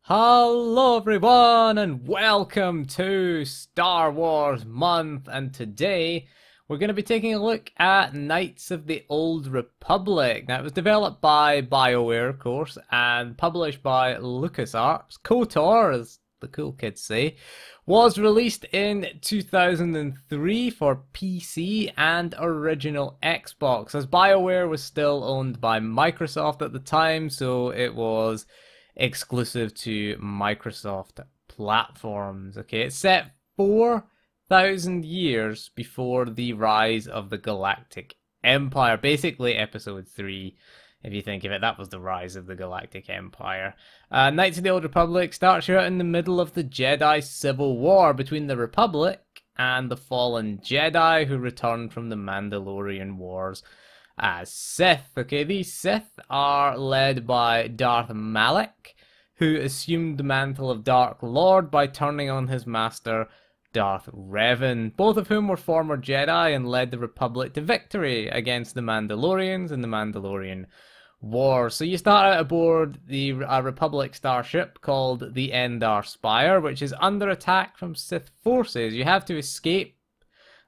Hello everyone and welcome to Star Wars Month, and today we're going to be taking a look at Knights of the Old Republic. Now, it was developed by BioWare, of course, and published by LucasArts. KOTOR, as the cool kids say, was released in 2003 for PC and original Xbox, as BioWare was still owned by Microsoft at the time, so it was exclusive to Microsoft platforms. Okay, it's set 4,000 years before the rise of the Galactic Empire. Basically, Episode 3, if you think of it, that was the rise of the Galactic Empire. Knights of the Old Republic starts you out in the middle of the Jedi Civil War between the Republic and the fallen Jedi who returned from the Mandalorian Wars as Sith. Okay, these Sith are led by Darth Malak, who assumed the mantle of Dark Lord by turning on his master Darth Revan, both of whom were former Jedi and led the Republic to victory against the Mandalorians in the Mandalorian Wars. So you start out aboard the Republic starship called the Endar Spire, which is under attack from Sith forces. You have to escape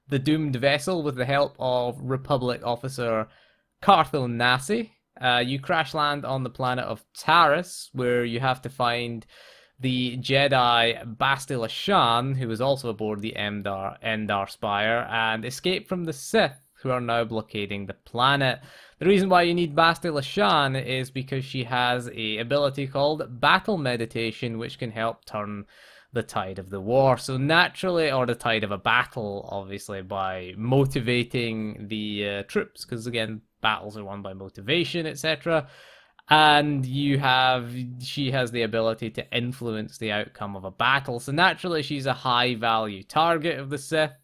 the doomed vessel with the help of Republic officer Cartho Nasi. You crash land on the planet of Taris, where you have to find the Jedi Bastila Shan, who is also aboard the Endar Spire, and escape from the Sith, who are now blockading the planet. The reason why you need Bastila Shan is because she has an ability called Battle Meditation, which can help turn the tide of the war. So naturally, or the tide of a battle, obviously, by motivating the troops, because again, battles are won by motivation, etc. And she has the ability to influence the outcome of a battle. So naturally, she's a high value target of the Sith.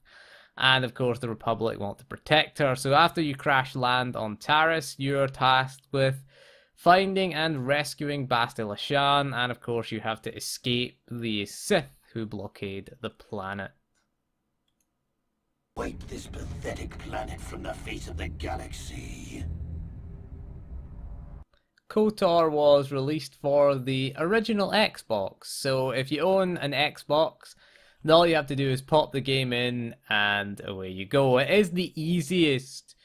And of course, the Republic want to protect her. So after you crash land on Taris, you're tasked with finding and rescuing Bastila Shan, and of course you have to escape the Sith who blockade the planet. Wipe this pathetic planet from the face of the galaxy. KOTOR was released for the original Xbox, so if you own an Xbox, then all you have to do is pop the game in and away you go. It is the easiest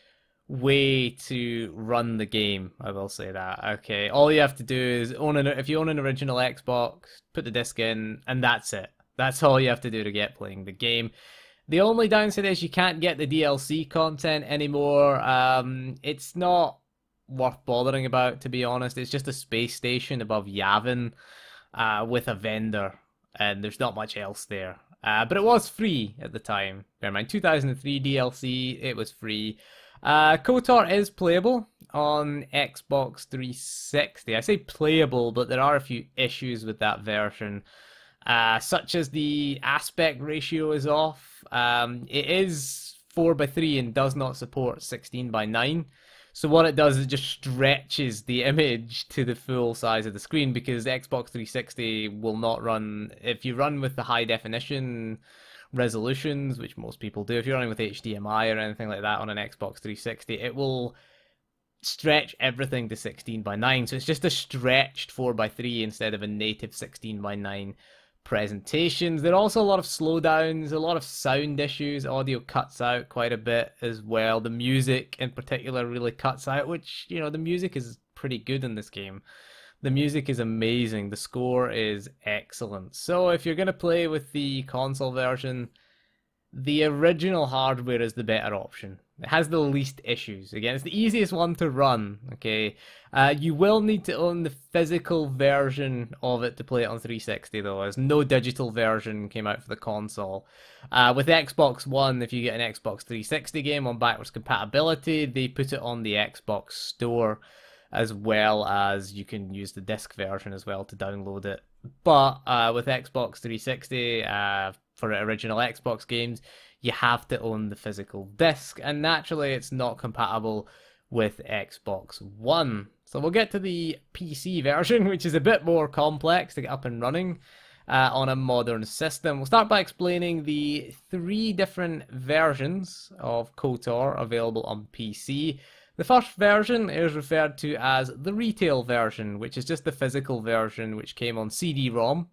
way to run the game, I will say that. Okay, all you have to do is if you own an original Xbox, put the disc in, and that's it. That's all you have to do to get playing the game. The only downside is you can't get the DLC content anymore. It's not worth bothering about, to be honest. It's just a space station above Yavin with a vendor, and there's not much else there. But it was free at the time. Bear in mind, 2003 DLC, it was free. KOTOR is playable on Xbox 360. I say playable, but there are a few issues with that version, such as the aspect ratio is off. It is 4:3 and does not support 16:9. So what it does is it just stretches the image to the full size of the screen, because the Xbox 360 will not run, if you run with the high definition resolutions, which most people do. If you're running with HDMI or anything like that on an Xbox 360, it will stretch everything to 16:9. So it's just a stretched 4:3 instead of a native 16:9 presentations. There are also a lot of slowdowns, a lot of sound issues. Audio cuts out quite a bit as well. The music in particular really cuts out, which, you know, the music is pretty good in this game. The music is amazing. The score is excellent. So if you're going to play with the console version, the original hardware is the better option. It has the least issues. Again, it's the easiest one to run, okay? You will need to own the physical version of it to play it on 360, though, as no digital version came out for the console. With Xbox One, if you get an Xbox 360 game on backwards compatibility, they put it on the Xbox Store, as well as you can use the disc version as well to download it. But with Xbox 360, for original Xbox games, you have to own the physical disc, and naturally it's not compatible with Xbox One. So we'll get to the PC version, which is a bit more complex to get up and running on a modern system. We'll start by explaining the 3 different versions of KOTOR available on PC. The first version is referred to as the retail version, which is just the physical version which came on CD-ROM.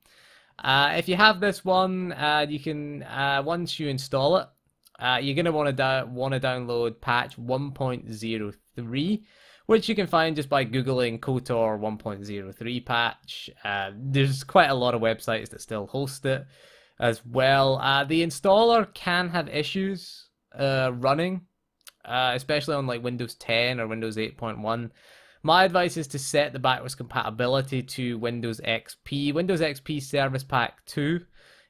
If you have this one, you can once you install it, you're gonna want to download patch 1.03, which you can find just by googling KOTOR 1.03 patch. There's quite a lot of websites that still host it as well. The installer can have issues running, especially on like Windows 10 or Windows 8.1. My advice is to set the backwards compatibility to Windows XP. Windows XP Service Pack 2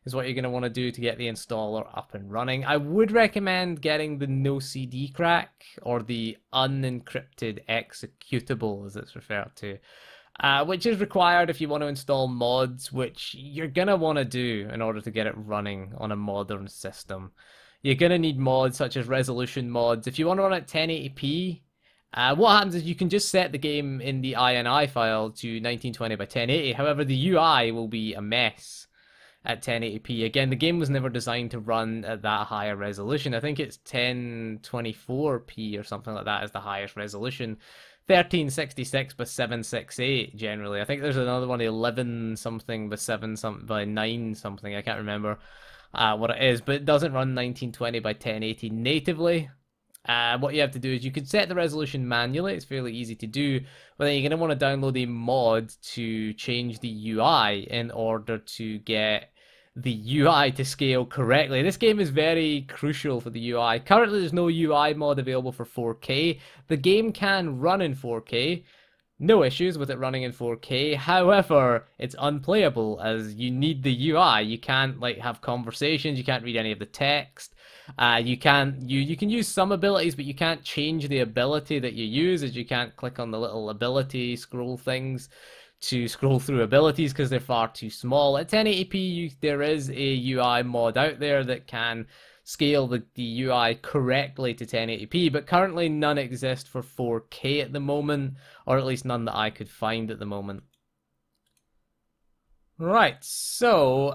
is what you're going to want to do to get the installer up and running. I would recommend getting the no CD crack or the unencrypted executable, as it's referred to, which is required if you want to install mods, which you're going to want to do in order to get it running on a modern system. You're going to need mods such as resolution mods. If you want to run at 1080p, what happens is you can just set the game in the INI file to 1920 by 1080. However, the UI will be a mess at 1080p. Again, the game was never designed to run at that higher resolution. I think it's 1024p or something like that is the highest resolution. 1366 by 768 generally. I think there's another one 11 something by 7 something by 9 something. I can't remember what it is, but it doesn't run 1920 by 1080 natively. What you have to do is you can set the resolution manually. It's fairly easy to do, but then you're going to want to download a mod to change the UI in order to get the UI to scale correctly. This game is very crucial for the UI. Currently, there's no UI mod available for 4K. The game can run in 4K. No issues with it running in 4K. However, it's unplayable as you need the UI. You can't like have conversations. You can't read any of the text. You can use some abilities, but you can't change the ability that you use, as you can't click on the little ability scroll things to scroll through abilities because they're far too small. At 1080p, there is a UI mod out there that can scale the UI correctly to 1080p, but currently none exist for 4K at the moment, or at least none that I could find at the moment. Right, so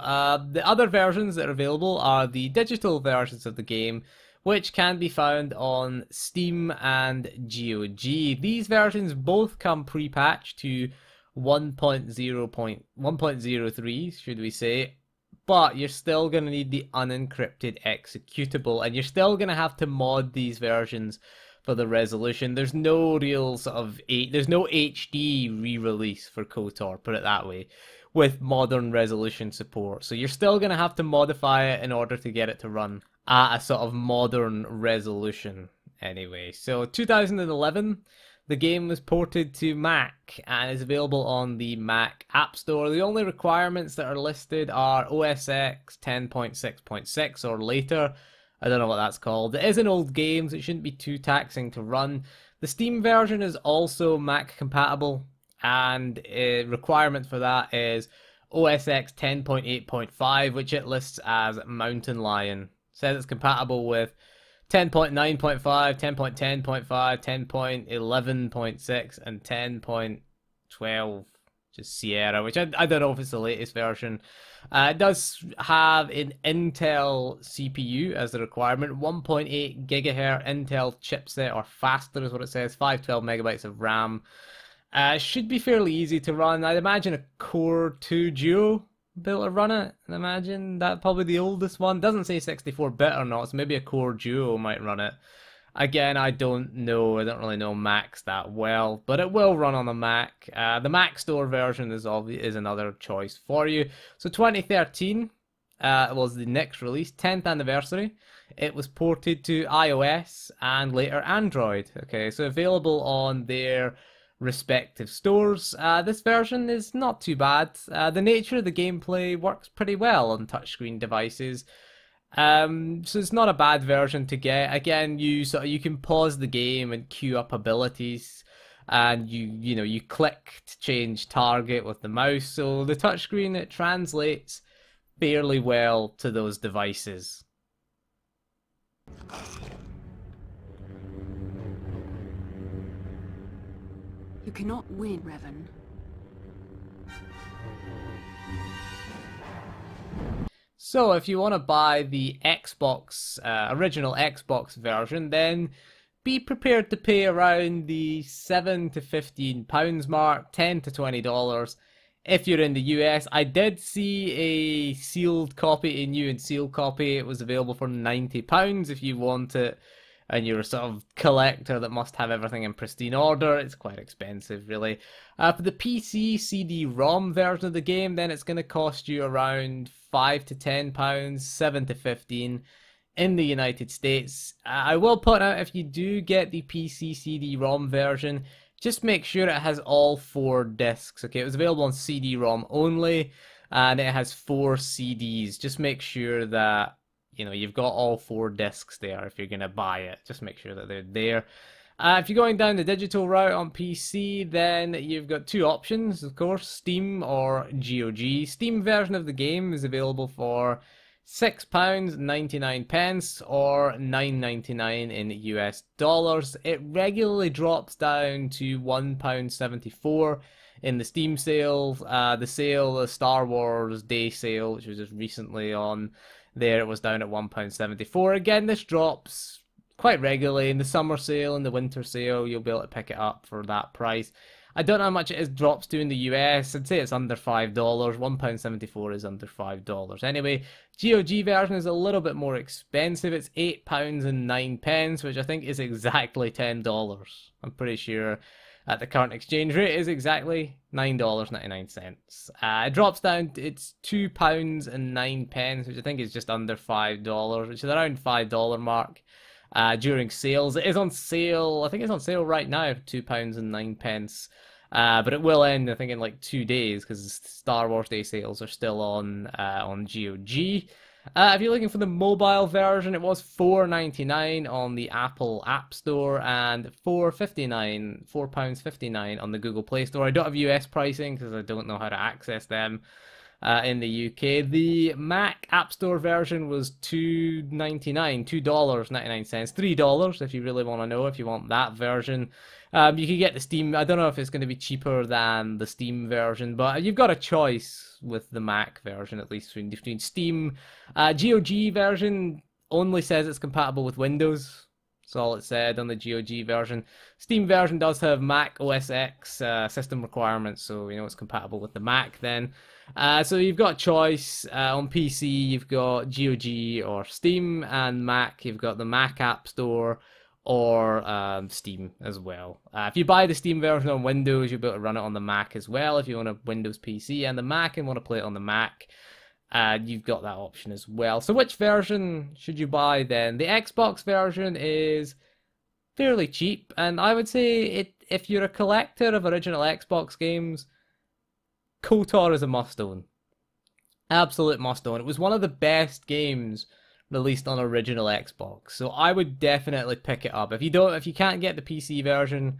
the other versions that are available are the digital versions of the game, which can be found on Steam and GOG. These versions both come pre-patched to 1.03, should we say, but you're still going to need the unencrypted executable, and you're still going to have to mod these versions for the resolution. There's no real sort of there's no HD re-release for KOTOR, put it that way, with modern resolution support. So you're still going to have to modify it in order to get it to run at a sort of modern resolution anyway. So 2011, the game was ported to Mac and is available on the Mac App Store. The only requirements that are listed are OS X 10.6.6 or later. I don't know what that's called. It is an old game, so it shouldn't be too taxing to run. The Steam version is also Mac compatible, and a requirement for that is OS X 10.8.5, which it lists as Mountain Lion. It says it's compatible with 10.9.5, 10.10.5, 10.11.6, and 10.12, just Sierra, which I don't know if it's the latest version. It does have an Intel CPU as the requirement, 1.8 gigahertz Intel chipset, or faster is what it says, 512 megabytes of RAM. Should be fairly easy to run. I'd imagine a Core 2 Duo be able to run it. I imagine that probably the oldest one. Doesn't say 64-bit or not, so maybe a Core Duo might run it. Again, I don't know. I don't really know Macs that well, but it will run on the Mac. The Mac Store version is another choice for you. So 2013 was the next release, 10th anniversary. It was ported to iOS and later Android. Okay, so available on their respective stores. This version is not too bad. The nature of the gameplay works pretty well on touchscreen devices. So it's not a bad version to get. Again, you can pause the game and queue up abilities, and you click to change target with the mouse. So the touchscreen, it translates fairly well to those devices. You cannot win, Revan. So if you want to buy the Xbox, original Xbox version, then be prepared to pay around the £7 to £15 mark, $10 to $20 if you're in the US. I did see a sealed copy, a new and sealed copy. It was available for £90 if you want it, and you're a sort of collector that must have everything in pristine order. It's quite expensive, really. For the PC CD-ROM version of the game, then it's going to cost you around £5 to £10, £7 to $15 in the United States. I will point out, if you do get the PC CD-ROM version, just make sure it has all 4 discs. Okay, it was available on CD-ROM only, and it has 4 CDs. Just make sure that, you know, you've got all 4 discs there if you're going to buy it. Just make sure that they're there. If you're going down the digital route on PC, then you've got 2 options, of course, Steam or GOG. Steam version of the game is available for £6.99 or $9.99 in US dollars. It regularly drops down to £1.74 in the Steam sale. The Star Wars Day sale, which was just recently on there, it was down at £1.74. Again, this drops quite regularly. In the summer sale and the winter sale, you'll be able to pick it up for that price. I don't know how much it drops to in the US. I'd say it's under $5. £1.74 is under $5. Anyway, GOG version is a little bit more expensive. It's £8.09, which I think is exactly $10. I'm pretty sure at the current exchange rate is exactly $9.99. It drops down, it's £2.09, which I think is just under $5, which is around $5 mark. During sales. It is on sale, I think it's on sale right now for £2.09. But it will end, I think, in like 2 days, because Star Wars Day sales are still on GOG. If you're looking for the mobile version, it was £4.99 on the Apple App Store and £4.59 on the Google Play Store. I don't have US pricing because I don't know how to access them in the UK. The Mac App Store version was $2.99, $2.99, $3 if you really want to know, if you want that version. You can get the Steam. I don't know if it's going to be cheaper than the Steam version, but you've got a choice with the Mac version, at least between Steam. GOG version only says it's compatible with Windows. That's all it said on the GOG version. Steam version does have Mac OS X system requirements, so you know it's compatible with the Mac then. So you've got a choice. On PC you've got GOG or Steam, and Mac you've got the Mac App Store or Steam as well. If you buy the Steam version on Windows, you'll be able to run it on the Mac as well. If you want a Windows PC and the Mac and want to play it on the Mac, you've got that option as well. So which version should you buy then? The Xbox version is fairly cheap, and I would say if you're a collector of original Xbox games, KOTOR is a must-own. Absolute must-own. It was one of the best games released on original Xbox, so I would definitely pick it up. If you can't get the PC version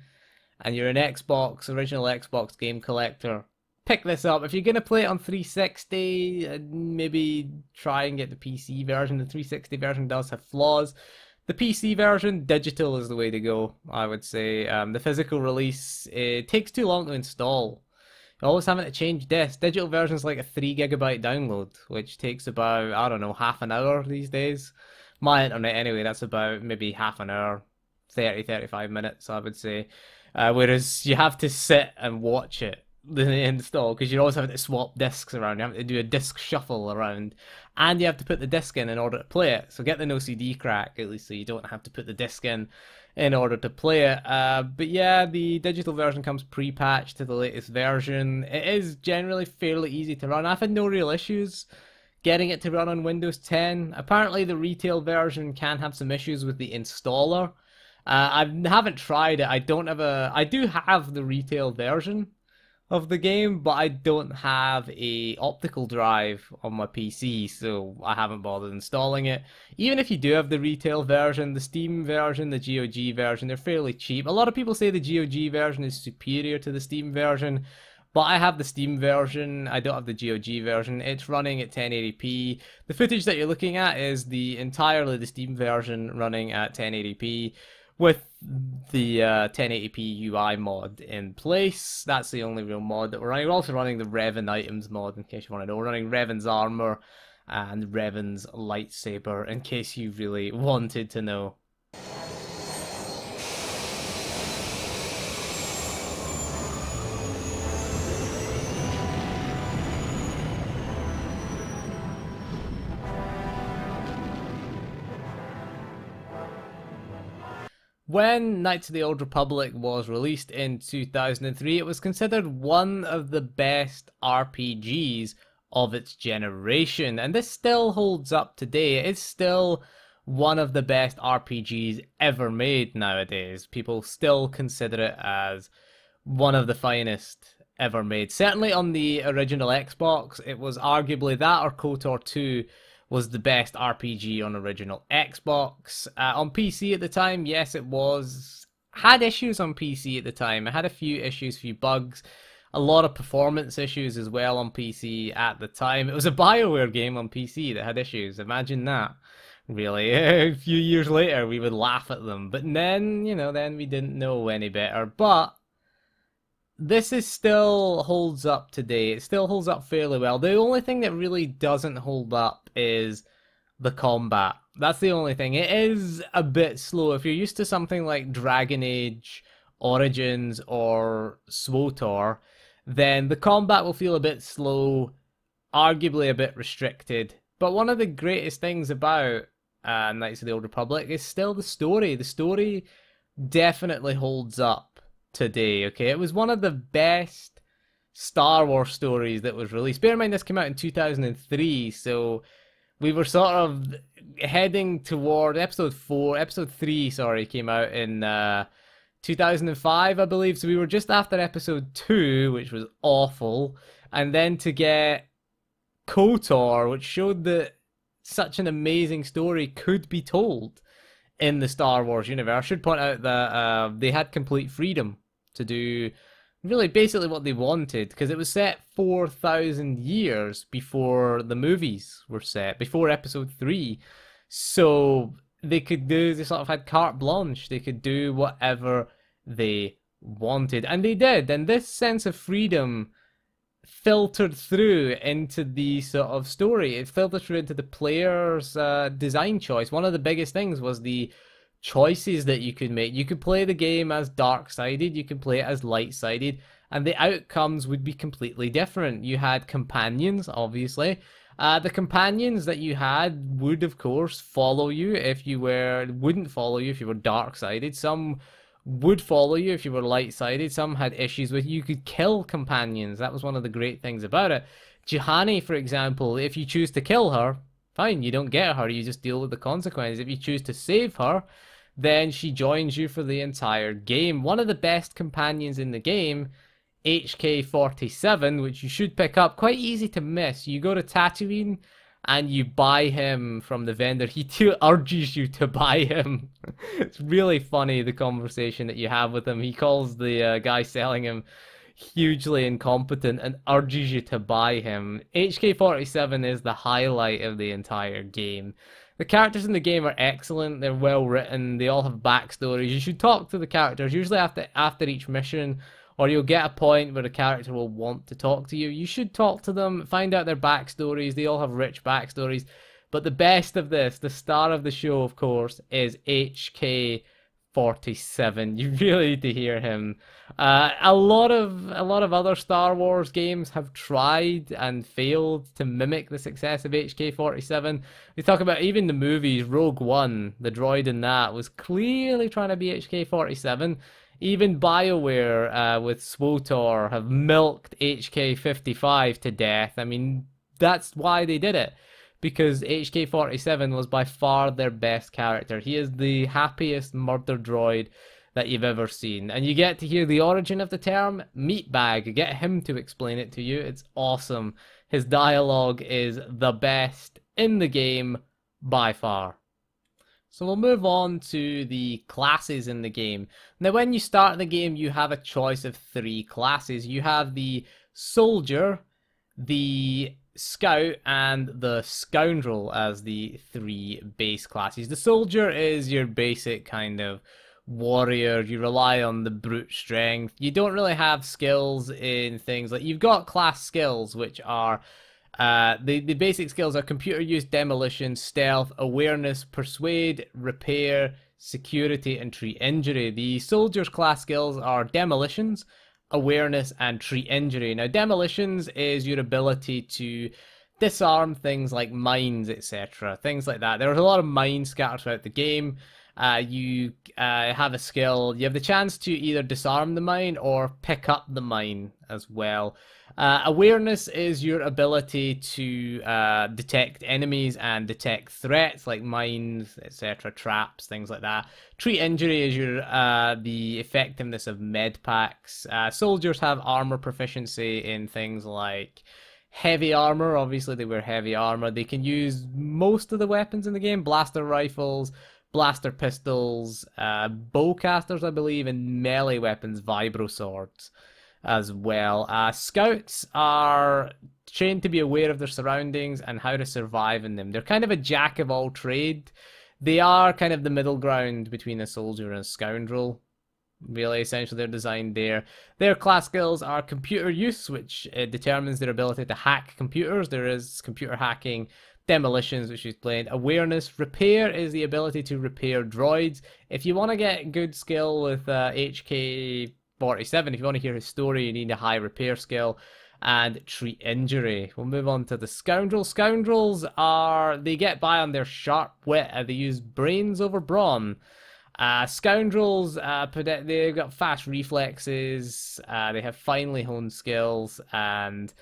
and you're an original Xbox game collector, pick this up. If you're gonna play it on 360, maybe try and get the PC version. The 360 version does have flaws. The PC version, digital is the way to go, I would say. The physical release, it takes too long to install. You're always having to change discs. Digital version is like a 3 GB download, which takes about, I don't know, half an hour these days. My internet anyway, that's about maybe half an hour, 35 minutes, I would say. Whereas you have to sit and watch it install, because you're always having to swap discs around. You have to do a disc shuffle around, and you have to put the disc in order to play it. So get the no CD crack, at least, so you don't have to put the disc in order to play it. But yeah, the digital version comes pre-patched to the latest version. It is generally fairly easy to run. I've had no real issues getting it to run on Windows 10. Apparently the retail version can have some issues with the installer. I haven't tried it. I do have the retail version of the game, but I don't have a optical drive on my PC, so I haven't bothered installing it. Even if you do have the retail version, the Steam version, the GOG version, they're fairly cheap. A lot of people say the GOG version is superior to the Steam version, but I have the Steam version, I don't have the GOG version. It's running at 1080p. The footage that you're looking at is entirely the Steam version running at 1080p. With the 1080p UI mod in place. That's the only real mod that we're running. We're also running the Revan items mod, in case you want to know. We're running Revan's armor and Revan's lightsaber, in case you really wanted to know. When Knights of the Old Republic was released in 2003, it was considered one of the best RPGs of its generation, and this still holds up today. It's still one of the best RPGs ever made nowadays. People still consider it as one of the finest ever made. Certainly on the original Xbox, it was arguably that or KOTOR 2 was the best RPG on original Xbox. On PC at the time, yes, it was. Had issues on PC at the time. It had a few issues, few bugs, a lot of performance issues as well on PC at the time. It was a BioWare game on PC that had issues. Imagine that. Really, a few years later, we would laugh at them. But then, then we didn't know any better. But this is still holds up today. It still holds up fairly well. The only thing that really doesn't hold up is the combat. That's the only thing. It is a bit slow. If you're used to something like Dragon Age Origins or SWTOR, then the combat will feel a bit slow, arguably a bit restricted. But one of the greatest things about Knights of the Old Republic is still the story. The story definitely holds up today, okay? It was one of the best Star Wars stories that was released. Bear in mind, this came out in 2003, so we were sort of heading toward episode 3, sorry, came out in 2005, I believe, so we were just after episode 2, which was awful, and then to get KOTOR, which showed that such an amazing story could be told in the Star Wars universe. I should point out that they had complete freedom to do really basically what they wanted, because it was set 4,000 years before the movies were set, before episode 3. So they sort of had carte blanche. They could do whatever they wanted, and they did. And this sense of freedom filtered through into the sort of story. It filtered through into the player's design choice. One of the biggest things was the choices that you could make. You could play the game as dark-sided, you could play it as light-sided, and the outcomes would be completely different. You had companions, obviously. The companions that you had would, of course, follow you if you wouldn't follow you if you were dark-sided. Some would follow you if you were light-sided. Some had issues with you could kill companions. That was one of the great things about it. Juhani, for example, if you choose to kill her, fine, you don't get her, you just deal with the consequences. If you choose to save her, then she joins you for the entire game. One of the best companions in the game, HK-47, which you should pick up, quite easy to miss. You go to Tatooine and you buy him from the vendor. He urges you to buy him. It's really funny, the conversation that you have with him. He calls the guy selling him hugely incompetent and urges you to buy him. HK-47 is the highlight of the entire game. The characters in the game are excellent. They're well written. They all have backstories. You should talk to the characters, usually after each mission, or you'll get a point where the character will want to talk to you. You should talk to them, find out their backstories. They all have rich backstories. But the best of this, the star of the show, of course, is HK-47. You really need to hear him. A lot of other Star Wars games have tried and failed to mimic the success of HK-47. We talk about even the movies. Rogue One, the droid in that, was clearly trying to be HK-47. Even BioWare with SWTOR have milked HK-55 to death. I mean, that's why they did it. Because HK-47 was by far their best character. He is the happiest murder droid that you've ever seen. And you get to hear the origin of the term, meatbag. Get him to explain it to you. It's awesome. His dialogue is the best in the game by far. So we'll move on to the classes in the game. Now when you start the game, you have a choice of 3 classes. You have the soldier, the scout, and the scoundrel as the 3 base classes. The soldier is your basic kind of warrior. You rely on the brute strength. You don't really have skills in things like, you've got class skills, which are the basic skills are computer use, demolition, stealth, awareness, persuade, repair, security, and treat injury. The soldier's class skills are demolitions, awareness, and treat injury. Now, demolitions is your ability to disarm things like mines, etc. Things like that. There's a lot of mines scattered throughout the game. You have a skill. You have the chance to either disarm the mine or pick up the mine as well. Awareness is your ability to detect enemies and detect threats like mines, etc., traps, things like that. Treat injury is your the effectiveness of med packs. Soldiers have armor proficiency in things like heavy armor. Obviously, they wear heavy armor. They can use most of the weapons in the game: blaster rifles, blaster pistols, bowcasters, I believe, and melee weapons, vibro swords as well. Scouts are trained to be aware of their surroundings and how to survive in them. They're kind of a jack of all trade. They are kind of the middle ground between a soldier and a scoundrel. Really, essentially, they're designed there. Their class skills are computer use, which determines their ability to hack computers. There is computer hacking, demolitions, which is played. Awareness. Repair is the ability to repair droids. If you want to get good skill with HK-47, if you want to hear his story, you need a high repair skill. And treat injury. We'll move on to the scoundrels. Scoundrels they get by on their sharp wit. They use brains over brawn. Scoundrels, they've got fast reflexes, they have finely honed skills, and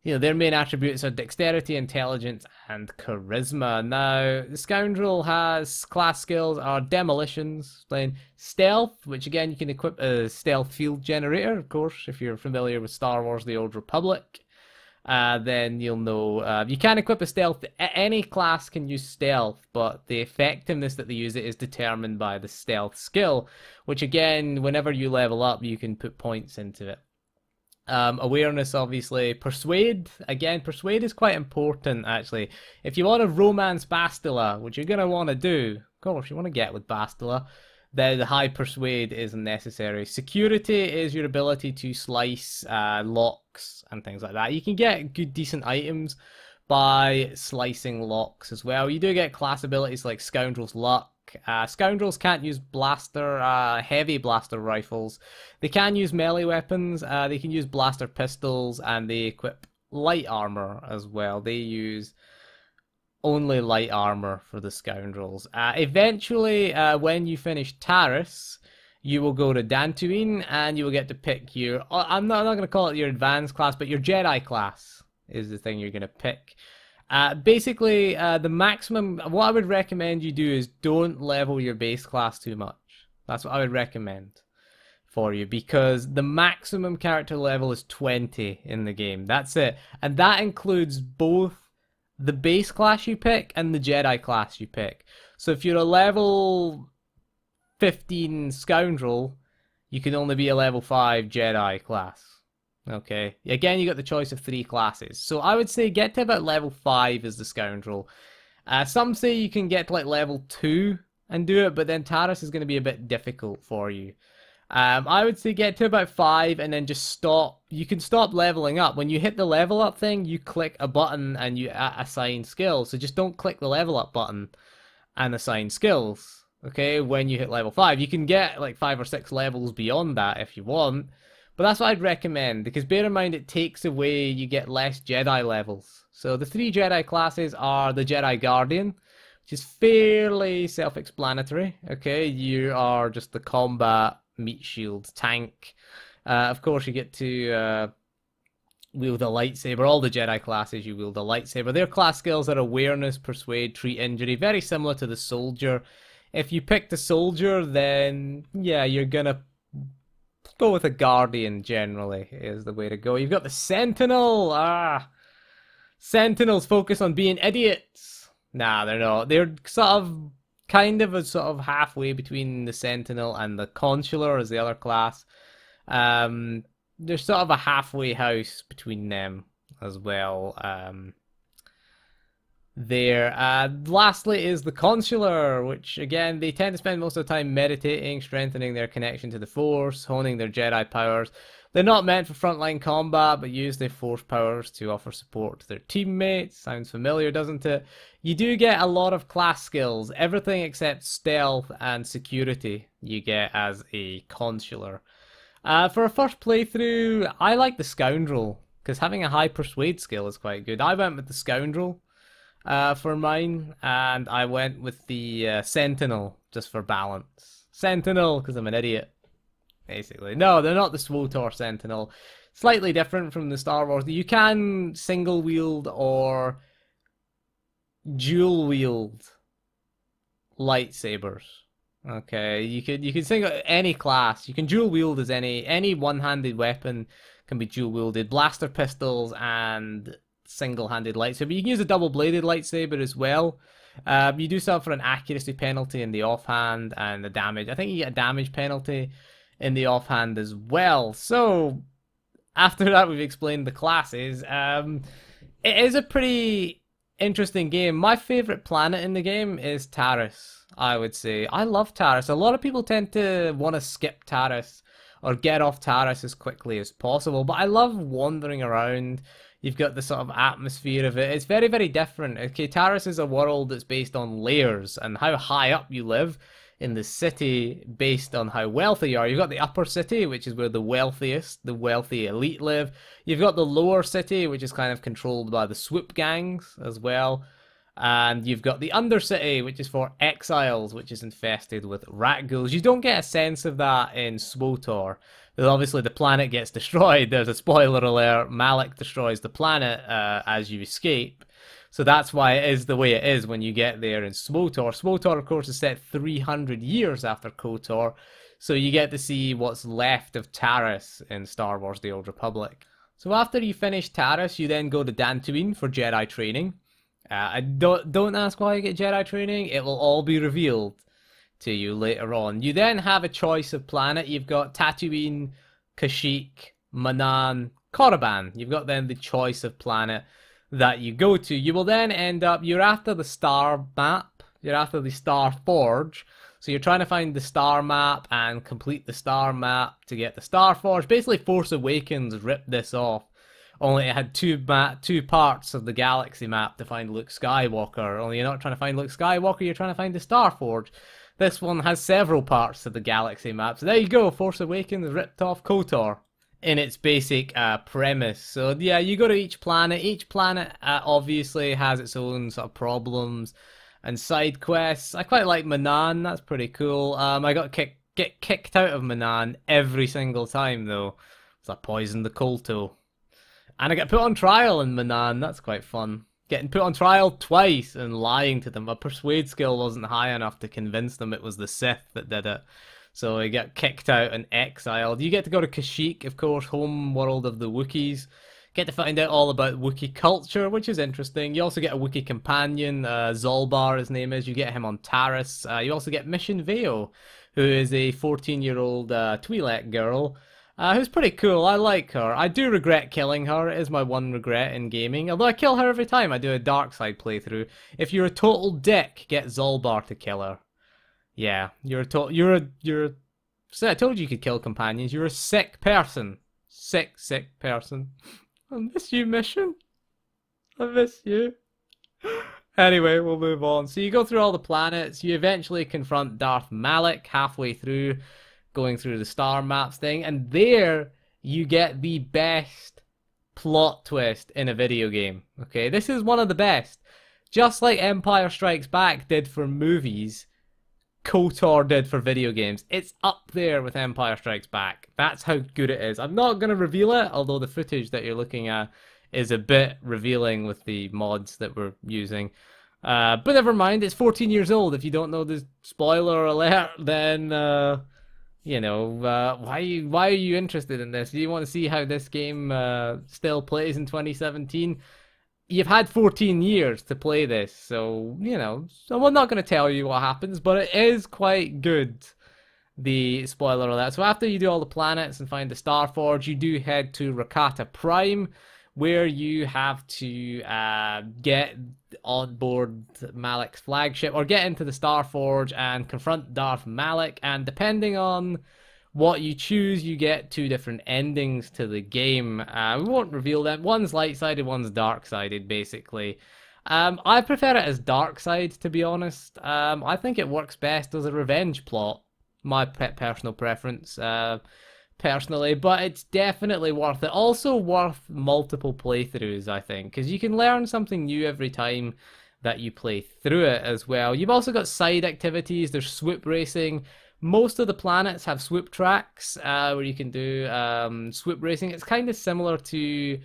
their main attributes are dexterity, intelligence, and charisma. Now, the scoundrel has class skills are demolitions, playing stealth, which again you can equip a stealth field generator, of course, if you're familiar with Star Wars: The Old Republic. Then you'll know you can equip a stealth. Any class can use stealth, but the effectiveness that they use it is determined by the stealth skill, which again, whenever you level up, you can put points into it. Awareness, obviously. Persuade, again, persuade is quite important actually. If you want to romance Bastila, which you're going to want to do, of course, you want to get with Bastila, then the high persuade is necessary. Security is your ability to slice locks and things like that. You can get good, decent items by slicing locks as well. You do get class abilities like Scoundrel's Luck. Scoundrels can't use heavy blaster rifles. They can use melee weapons. They can use blaster pistols, and they equip light armor as well. They use only light armor for the scoundrels. Eventually, when you finish Taris, you will go to Dantooine, and you will get to pick your... I'm not going to call it your advanced class, but your Jedi class is the thing you're going to pick. Basically, the maximum... What I would recommend you do is don't level your base class too much. That's what I would recommend for you, because the maximum character level is 20 in the game. That's it. And that includes both the base class you pick and the Jedi class you pick. So if you're a level 15 scoundrel, you can only be a level 5 Jedi class. Okay, again, you got the choice of 3 classes. So I would say get to about level 5 as the scoundrel. Some say you can get to like level 2 and do it, but then Taris is going to be a bit difficult for you. I would say get to about 5 and then just stop. You can stop leveling up. When you hit the level up thing, you click a button and you assign skills. So just don't click the level up button and assign skills. Okay, when you hit level 5. You can get like 5 or 6 levels beyond that if you want. But that's what I'd recommend, because bear in mind it takes away, you get less Jedi levels. So the 3 Jedi classes are the Jedi Guardian, which is fairly self-explanatory. Okay, you are just the combat meat shield tank. Of course, you get to wield a lightsaber. All the Jedi classes, you wield a lightsaber. Their class skills are awareness, persuade, treat injury, very similar to the soldier. If you pick the soldier, then yeah, you're gonna go with a guardian. Generally, is the way to go. You've got the sentinel. Sentinels focus on being idiots. Nah, they're not. They're kind of halfway between the sentinel and the consular as the other class. There's sort of a halfway house between them as well. Lastly is the consular, which again, they tend to spend most of the time meditating, strengthening their connection to the Force, honing their Jedi powers. They're not meant for frontline combat, but use their Force powers to offer support to their teammates. Sounds familiar, doesn't it? You do get a lot of class skills, everything except stealth and security you get as a consular. For a first playthrough, I like the scoundrel, because having a high persuade skill is quite good. I went with the scoundrel for mine, and I went with the sentinel, just for balance. Sentinel, because I'm an idiot, basically. No, they're not the SWTOR Sentinel. Slightly different from the Star Wars. You can single wield or dual wield lightsabers. Okay, you can single any class. You can dual wield as any one-handed weapon can be dual wielded. Blaster pistols and single-handed lightsaber. You can use a double-bladed lightsaber as well. You do suffer an accuracy penalty in the offhand and the damage. I think you get a damage penalty in the offhand as well. So after that, we've explained the classes. It is a pretty interesting game. My favorite planet in the game is Taris, I would say. I love Taris. A lot of people tend to want to skip Taris or get off Taris as quickly as possible, but I love wandering around. You've got the sort of atmosphere of it. It's very, very different. Okay, Taris is a world that's based on layers and how high up you live in the city based on how wealthy you are. You've got the upper city, which is where the wealthy elite live. You've got the lower city, which is kind of controlled by the swoop gangs as well. And you've got the undercity, which is for exiles, which is infested with rat ghouls. You don't get a sense of that in SWTOR. Obviously, the planet gets destroyed. There's a spoiler alert. Malik destroys the planet as you escape. So that's why it is the way it is when you get there in SWTOR. SWTOR, of course, is set 300 years after KOTOR. So you get to see what's left of Taris in Star Wars The Old Republic. So after you finish Taris, you then go to Dantooine for Jedi training. Don't ask why you get Jedi training. It will all be revealed to you later on. You then have a choice of planet. You've got Tatooine, Kashyyyk, Manaan, Korriban. You've got then the choice of planet that you go to. You will then end up, you're after the star map. You're after the Star Forge. So you're trying to find the star map and complete the star map to get the Star Forge. Basically, Force Awakens ripped this off. Only it had two parts of the galaxy map to find Luke Skywalker. Only you're not trying to find Luke Skywalker, you're trying to find the Star Forge. This one has several parts of the galaxy map. So there you go, Force Awakens ripped off KOTOR in its basic premise. So yeah, you go to each planet. Each planet obviously has its own sort of problems and side quests. I quite like Manaan, that's pretty cool. I get kicked out of Manaan every single time though, so I poisoned the Kolto. And I get put on trial in Manaan, that's quite fun. Getting put on trial twice and lying to them. My persuade skill wasn't high enough to convince them it was the Sith that did it. So I get kicked out and exiled. You get to go to Kashyyyk, of course, home world of the Wookiees. Get to find out all about Wookiee culture, which is interesting. You also get a Wookiee companion, Zolbar his name is. You get him on Taris. You also get Mission Veo, who is a 14-year-old Twi'lek girl. Who's pretty cool. I like her. I do regret killing her. It is my one regret in gaming. Although I kill her every time I do a dark side playthrough. If you're a total dick, get Zolbar to kill her. Yeah, so I told you could kill companions. You're a sick person. Sick person. I miss you, Mission. I miss you. Anyway, we'll move on. So you go through all the planets. You eventually confront Darth Malik halfway through, going through the star maps thing, and there you get the best plot twist in a video game. Okay, this is one of the best. Just like Empire Strikes Back did for movies, KOTOR did for video games. It's up there with Empire Strikes Back. That's how good it is. I'm not going to reveal it, although the footage that you're looking at is a bit revealing with the mods that we're using. But never mind, it's 14 years old. If you don't know the spoiler alert, then you know, why are you interested in this? Do you want to see how this game still plays in 2017? You've had 14 years to play this, so, you know, so I'm not going to tell you what happens, but it is quite good, the spoiler alert. So after you do all the planets and find the Star Forge, you do head to Rakata Prime, where you have to get on board Malik's flagship, or get into the Star Forge and confront Darth Malik, and depending on what you choose, you get two different endings to the game. We won't reveal them. One's light-sided, one's dark-sided, basically. I prefer it as dark-side, to be honest. I think it works best as a revenge plot. My personal preference, personally. But it's definitely worth it. Also worth multiple playthroughs, I think. Because you can learn something new every time that you play through it as well. You've also got side activities. There's swoop racing. Most of the planets have swoop tracks where you can do swoop racing. It's kind of similar to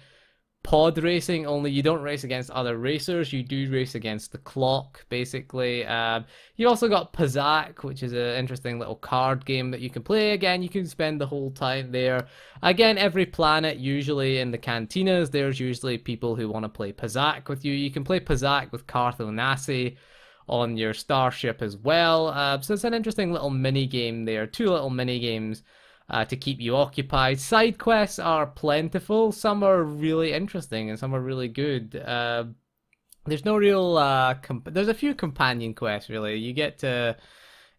pod racing, only you don't race against other racers. You do race against the clock, basically. You also got Pazak, which is an interesting little card game that you can play. Again, you can spend the whole time there. Again, every planet, usually in the cantinas, there's usually people who want to play Pazak with you. You can play Pazak with Cartho Nasi on your starship as well. So it's an interesting little mini game there. Two little mini games to keep you occupied. Side quests are plentiful. Some are really interesting and some are really good. There's no real there's a few companion quests, really. You get to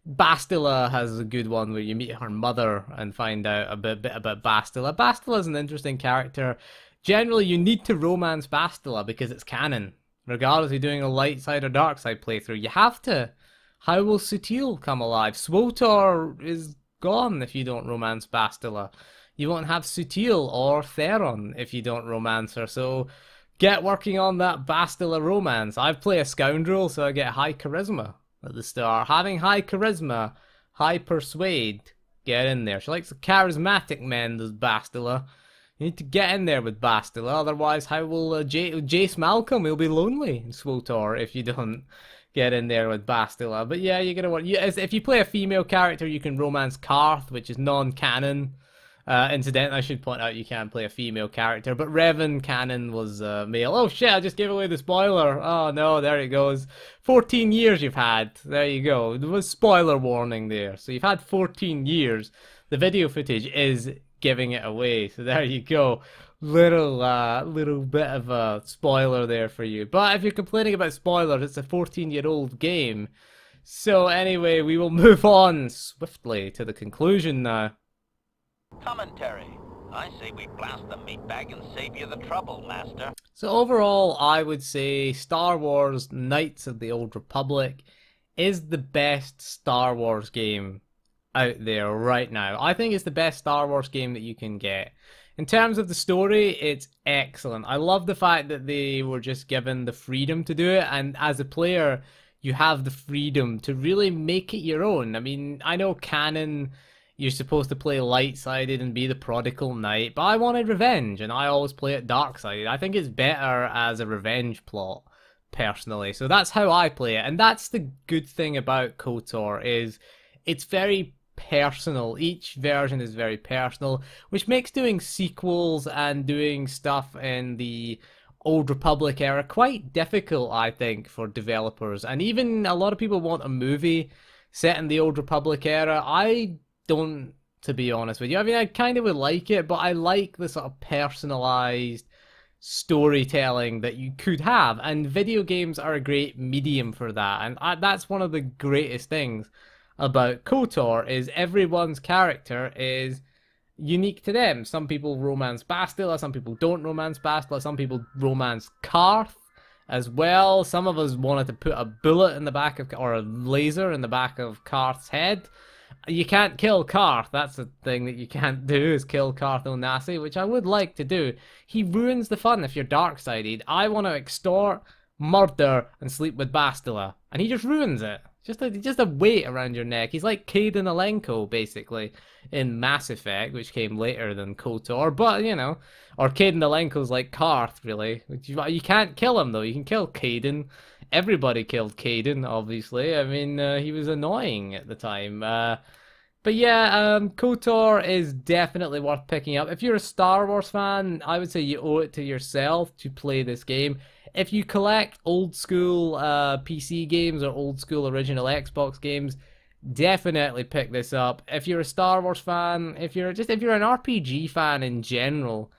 Bastila has a good one where you meet her mother and find out a bit about Bastila. Bastila is an interesting character. Generally, you need to romance Bastila because it's canon. Regardless of doing a light side or dark side playthrough, you have to. How will Sutil come alive? Swotor is gone if you don't romance Bastila. You won't have Sutil or Theron if you don't romance her. So get working on that Bastila romance. I play a scoundrel, so I get high charisma at the start. Having high charisma, high persuade, get in there. She likes the charismatic men, does Bastila. You need to get in there with Bastila, otherwise how will Jace Malcolm? He'll be lonely in SWTOR if you don't get in there with Bastila. But yeah, you're gonna want. If you play a female character, you can romance Karth, which is non-canon. Incidentally, I should point out you can play a female character, but Revan canon was male. Oh shit, I just gave away the spoiler. Oh no, there it goes. 14 years you've had. There you go. There was spoiler warning there. So you've had 14 years. The video footage is giving it away. So there you go. Little bit of a spoiler there for you. But if you're complaining about spoilers, it's a 14-year-old game. So anyway, we will move on swiftly to the conclusion now. Commentary. I say we blast the meat bag and save you the trouble, Master. So overall, I would say Star Wars Knights of the Old Republic is the best Star Wars game out there right now. I think it's the best Star Wars game that you can get. In terms of the story, it's excellent. I love the fact that they were just given the freedom to do it, and as a player, you have the freedom to really make it your own. I mean, I know canon, you're supposed to play light-sided and be the prodigal knight, but I wanted revenge, and I always play it dark-sided. I think it's better as a revenge plot, personally. So that's how I play it, and that's the good thing about KOTOR, is it's very personal. Each version is very personal, which makes doing sequels and doing stuff in the Old Republic era quite difficult, I think, for developers. And even a lot of people want a movie set in the Old Republic era. I don't, to be honest with you. I mean, I kind of would like it, but I like the sort of personalized storytelling that you could have, and video games are a great medium for that. And that's one of the greatest things about KOTOR, is everyone's character is unique to them. Some people romance Bastila, some people don't romance Bastila, some people romance Karth as well. Some of us wanted to put a bullet in the back of, or a laser in the back of Karth's head. You can't kill Karth. That's the thing that you can't do, is kill Cartho Nasi, which I would like to do. He ruins the fun if you're dark-sided. I want to extort, murder, and sleep with Bastila, and he just ruins it. Just a weight around your neck. He's like Kaidan Alenko, basically, in Mass Effect, which came later than KOTOR, but, you know, or Kaidan Alenko's like Karth, really. You can't kill him, though. You can kill Kaidan. Everybody killed Kaidan, obviously. I mean, he was annoying at the time. But yeah, KOTOR is definitely worth picking up. If you're a Star Wars fan, I would say you owe it to yourself to play this game. If you collect old school PC games or old school original Xbox games, definitely pick this up. If you're a Star Wars fan, if you're an RPG fan in general,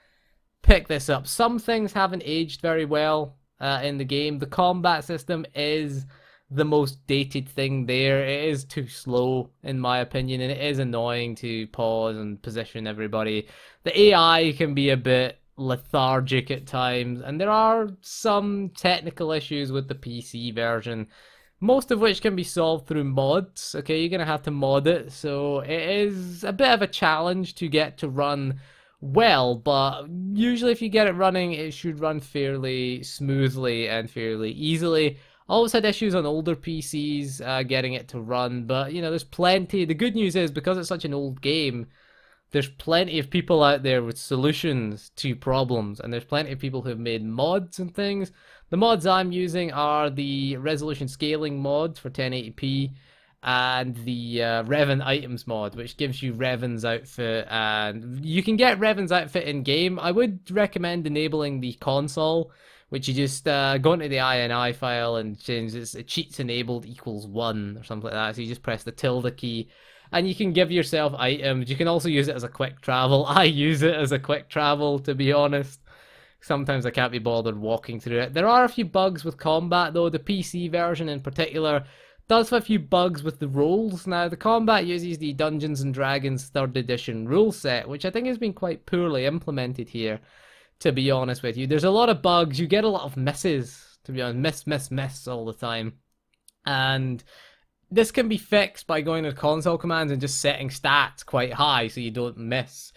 pick this up. Some things haven't aged very well in the game. The combat system is the most dated thing there. It is too slow, in my opinion, and it is annoying to pause and position everybody. The AI can be a bit lethargic at times, and there are some technical issues with the PC version, most of which can be solved through mods. Okay, you're gonna have to mod it, so it is a bit of a challenge to get to run well, but usually if you get it running, it should run fairly smoothly and fairly easily. Always had issues on older PCs getting it to run, but you know, there's plenty. The good news is, because it's such an old game, there's plenty of people out there with solutions to problems, and there's plenty of people who've made mods and things. The mods I'm using are the resolution scaling mod for 1080p, and the Revan items mod, which gives you Revan's outfit, and you can get Revan's outfit in game. I would recommend enabling the console, which you just go into the INI file and change it. Cheats enabled equals 1 or something like that. So you just press the tilde key, and you can give yourself items. You can also use it as a quick travel. I use it as a quick travel, to be honest. Sometimes I can't be bothered walking through it. There are a few bugs with combat, though. The PC version in particular does have a few bugs with the rules. Now, the combat uses the Dungeons & Dragons 3rd edition rule set, which I think has been quite poorly implemented here, to be honest with you. There's a lot of bugs. You get a lot of misses, to be honest. Miss all the time. And this can be fixed by going to console commands and just setting stats quite high so you don't miss.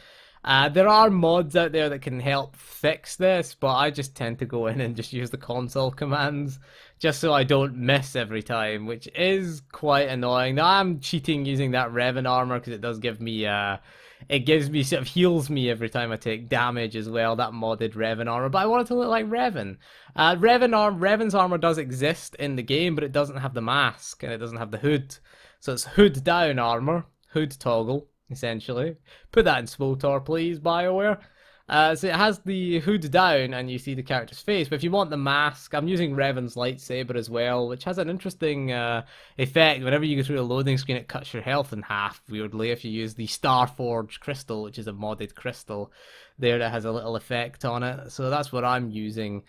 There are mods out there that can help fix this, but I just tend to go in and just use the console commands just so I don't miss every time, which is quite annoying. Now, I'm cheating using that Revan armor because it does give me, sort of heals me every time I take damage as well, that modded Revan armor, but I want it to look like Revan. Revan's armor does exist in the game, but it doesn't have the mask, and it doesn't have the hood. So it's hood down armor, hood toggle, essentially. Put that in SWTOR, please, BioWare. So it has the hood down and you see the character's face, but if you want the mask, I'm using Revan's lightsaber as well, which has an interesting effect. Whenever you go through a loading screen, it cuts your health in half, weirdly, if you use the Starforge crystal, which is a modded crystal there that has a little effect on it. So that's what I'm using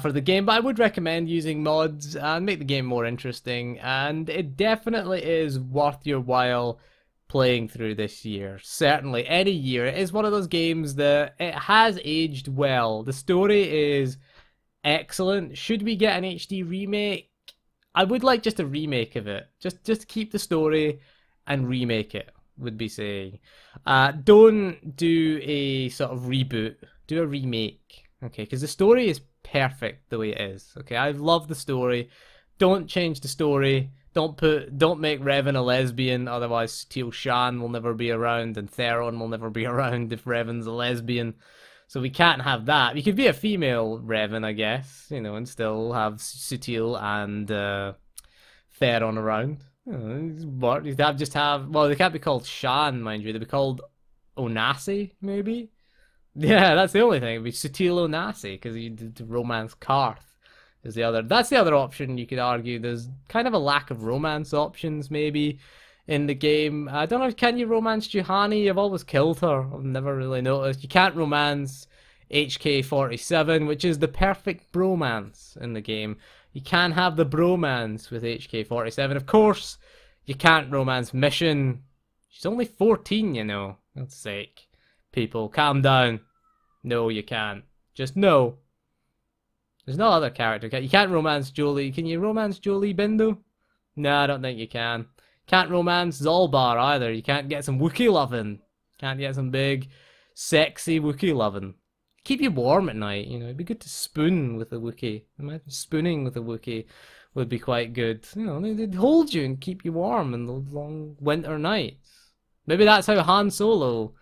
for the game, but I would recommend using mods and make the game more interesting, and it definitely is worth your while playing through this year. Certainly, any year. It is one of those games that it has aged well. The story is excellent. Should we get an HD remake? I would like just a remake of it. Just keep the story and remake it, would be saying. Don't do a sort of reboot. Do a remake. Okay, because the story is perfect the way it is. Okay, I love the story. Don't change the story. Don't make Revan a lesbian, otherwise Teal Shan will never be around and Theron will never be around if Revan's a lesbian. So we can't have that. We could be a female Revan, I guess, you know, and still have Sutil and Theron around. You know, you'd have, well, they can't be called Shan, mind you. They'd be called Onasi, maybe? Yeah, that's the only thing. It'd be Sutil Onasi, because you did romance Karth. Is the other. That's the other option, you could argue. There's kind of a lack of romance options, maybe, in the game. I don't know, can you romance Juhani? I've always killed her. I've never really noticed. You can't romance HK-47, which is the perfect bromance in the game. You can have the bromance with HK-47. Of course, you can't romance Mission. She's only 14, you know. God's sake. People, calm down. No, you can't. Just no. There's no other character. You can't romance Jolie. Can you romance Jolie Bindo? No, I don't think you can. Can't romance Zolbar either. You can't get some Wookiee loving. Can't get some big, sexy Wookiee loving. Keep you warm at night, you know. It'd be good to spoon with a Wookiee. Imagine spooning with a Wookiee would be quite good. You know, they'd hold you and keep you warm in those long winter nights. Maybe that's how Han Solo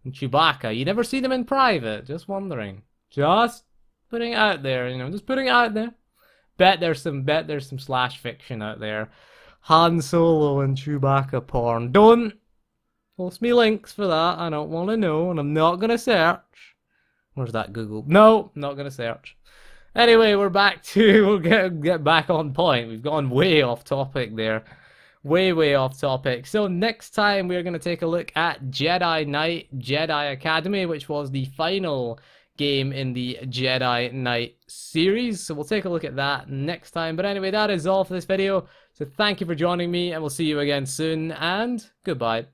and Chewbacca, you never see them in private. Just wondering. Just putting it out there, you know, just putting it out there. Bet there's some slash fiction out there. Han Solo and Chewbacca porn. Don't post me links for that. I don't want to know, and I'm not gonna search. Where's that Google? No, not gonna search. Anyway, we're back to, we'll get back on point. We've gone way off topic there. Way off topic. So next time we're gonna take a look at Jedi Knight Jedi Academy, which was the final game in the Jedi Knight series. So we'll take a look at that next time. But anyway, that is all for this video. So thank you for joining me, and we'll see you again soon, and goodbye.